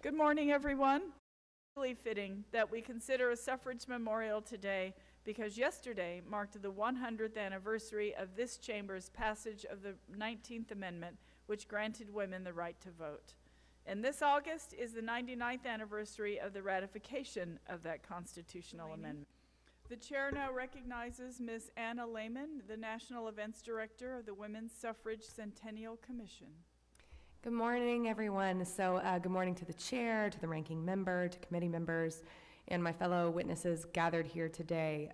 Good morning, everyone. It's really fitting that we consider a suffrage memorial today because yesterday marked the 100th anniversary of this chamber's passage of the 19th Amendment, which granted women the right to vote. And this August is the 99th anniversary of the ratification of that constitutional amendment. The chair now recognizes Ms. Anna Laymon, the National Events Director of the Women's Suffrage Centennial Commission. Good morning, everyone. Good morning to the chair, to the ranking member, to committee members, and my fellow witnesses gathered here today.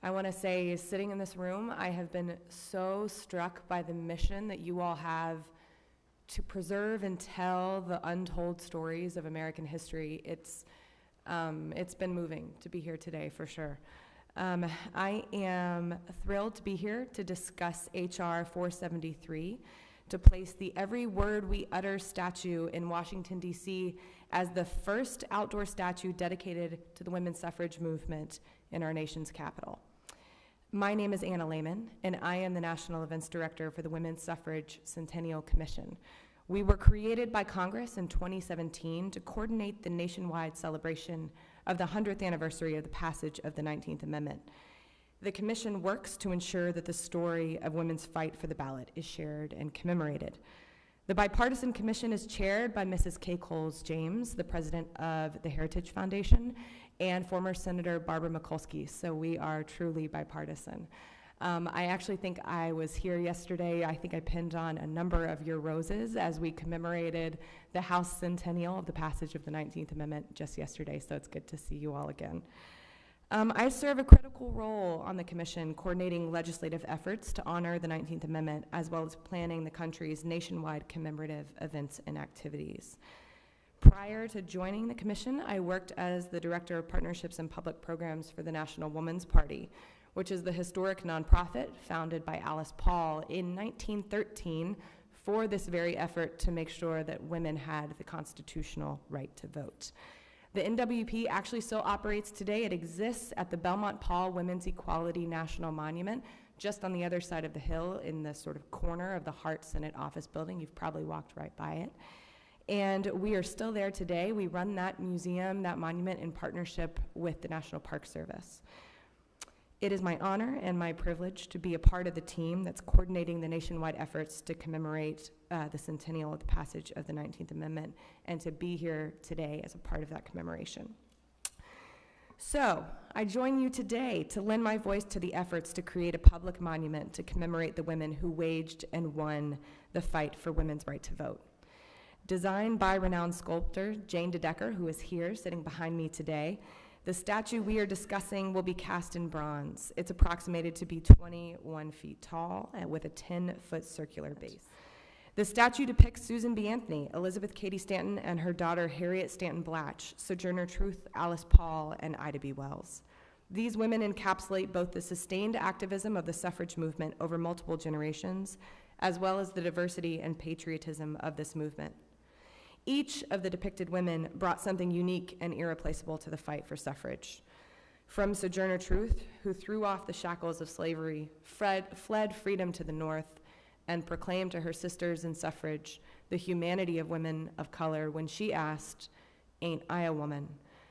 I want to say, sitting in this room, I have been so struck by the mission that you all have to preserve and tell the untold stories of American history. It's been moving to be here today, for sure. I am thrilled to be here to discuss H.R. 473, to place the Every Word We Utter statue in Washington, D.C. as the first outdoor statue dedicated to the women's suffrage movement in our nation's capital. My name is Anna Laymon, and I am the National Events Director for the Women's Suffrage Centennial Commission. We were created by Congress in 2017 to coordinate the nationwide celebration of the 100th anniversary of the passage of the 19th Amendment. The commission works to ensure that the story of women's fight for the ballot is shared and commemorated. The bipartisan commission is chaired by Mrs. Kay Coles James, the president of the Heritage Foundation, and former Senator Barbara Mikulski, so we are truly bipartisan. I actually think I was here yesterday. I think I pinned on a number of your roses as we commemorated the House Centennial of the passage of the 19th Amendment just yesterday, so it's good to see you all again. I serve a critical role on the commission, coordinating legislative efforts to honor the 19th Amendment, as well as planning the country's nationwide commemorative events and activities. Prior to joining the commission, I worked as the Director of Partnerships and Public Programs for the National Woman's Party, which is the historic nonprofit founded by Alice Paul in 1913 for this very effort to make sure that women had the constitutional right to vote. The NWP actually still operates today. It exists at the Belmont Paul Women's Equality National Monument, just on the other side of the hill in the sort of corner of the Hart Senate office building. You've probably walked right by it. And we are still there today. We run that museum, that monument, in partnership with the National Park Service. It is my honor and my privilege to be a part of the team that's coordinating the nationwide efforts to commemorate the centennial of the passage of the 19th Amendment, and to be here today as a part of that commemoration. So, I join you today to lend my voice to the efforts to create a public monument to commemorate the women who waged and won the fight for women's right to vote. Designed by renowned sculptor Jane DeDecker, who is here sitting behind me today, the statue we are discussing will be cast in bronze. It's approximated to be 21 feet tall with a 10-foot circular base. The statue depicts Susan B. Anthony, Elizabeth Cady Stanton, and her daughter Harriet Stanton Blatch, Sojourner Truth, Alice Paul, and Ida B. Wells. These women encapsulate both the sustained activism of the suffrage movement over multiple generations, as well as the diversity and patriotism of this movement. Each of the depicted women brought something unique and irreplaceable to the fight for suffrage. From Sojourner Truth, who threw off the shackles of slavery, fled freedom to the north, and proclaimed to her sisters in suffrage the humanity of women of color when she asked, "Ain't I a woman?"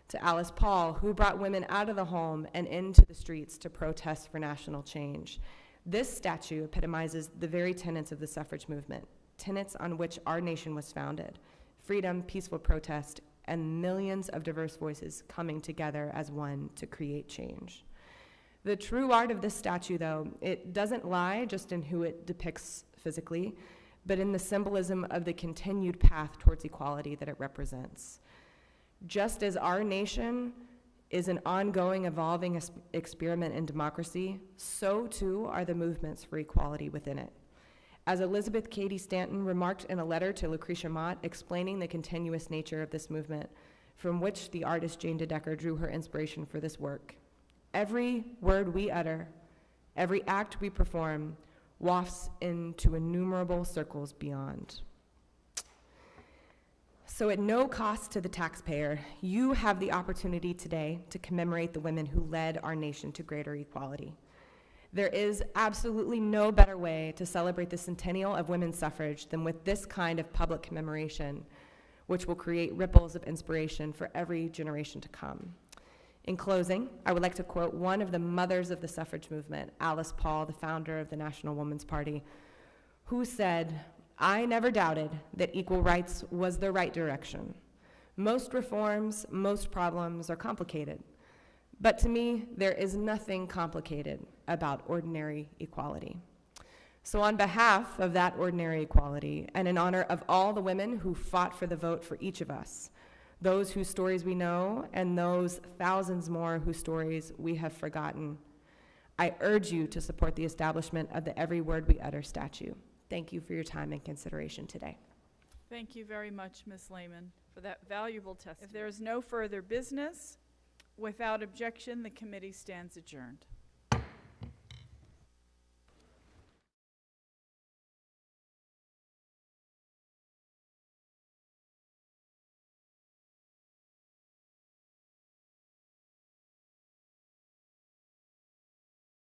to Alice Paul, who brought women out of the home and into the streets to protest for national change. This statue epitomizes the very tenets of the suffrage movement, tenets on which our nation was founded: freedom, peaceful protest, and millions of diverse voices coming together as one to create change. The true art of this statue, though, it doesn't lie just in who it depicts physically, but in the symbolism of the continued path towards equality that it represents. Just as our nation is an ongoing, evolving experiment in democracy, so too are the movements for equality within it. As Elizabeth Cady Stanton remarked in a letter to Lucretia Mott explaining the continuous nature of this movement, from which the artist Jane DeDecker drew her inspiration for this work, every word we utter, every act we perform, wafts into innumerable circles beyond. So at no cost to the taxpayer, you have the opportunity today to commemorate the women who led our nation to greater equality. There is absolutely no better way to celebrate the centennial of women's suffrage than with this kind of public commemoration, which will create ripples of inspiration for every generation to come. In closing, I would like to quote one of the mothers of the suffrage movement, Alice Paul, the founder of the National Woman's Party, who said, "I never doubted that equal rights was the right direction. Most reforms, most problems are complicated. But to me, there is nothing complicated about ordinary equality." So on behalf of that ordinary equality, and in honor of all the women who fought for the vote for each of us, those whose stories we know, and those thousands more whose stories we have forgotten, I urge you to support the establishment of the Every Word We Utter statue. Thank you for your time and consideration today. Thank you very much, Ms. Laymon, for that valuable testimony. If there is no further business, without objection, the committee stands adjourned.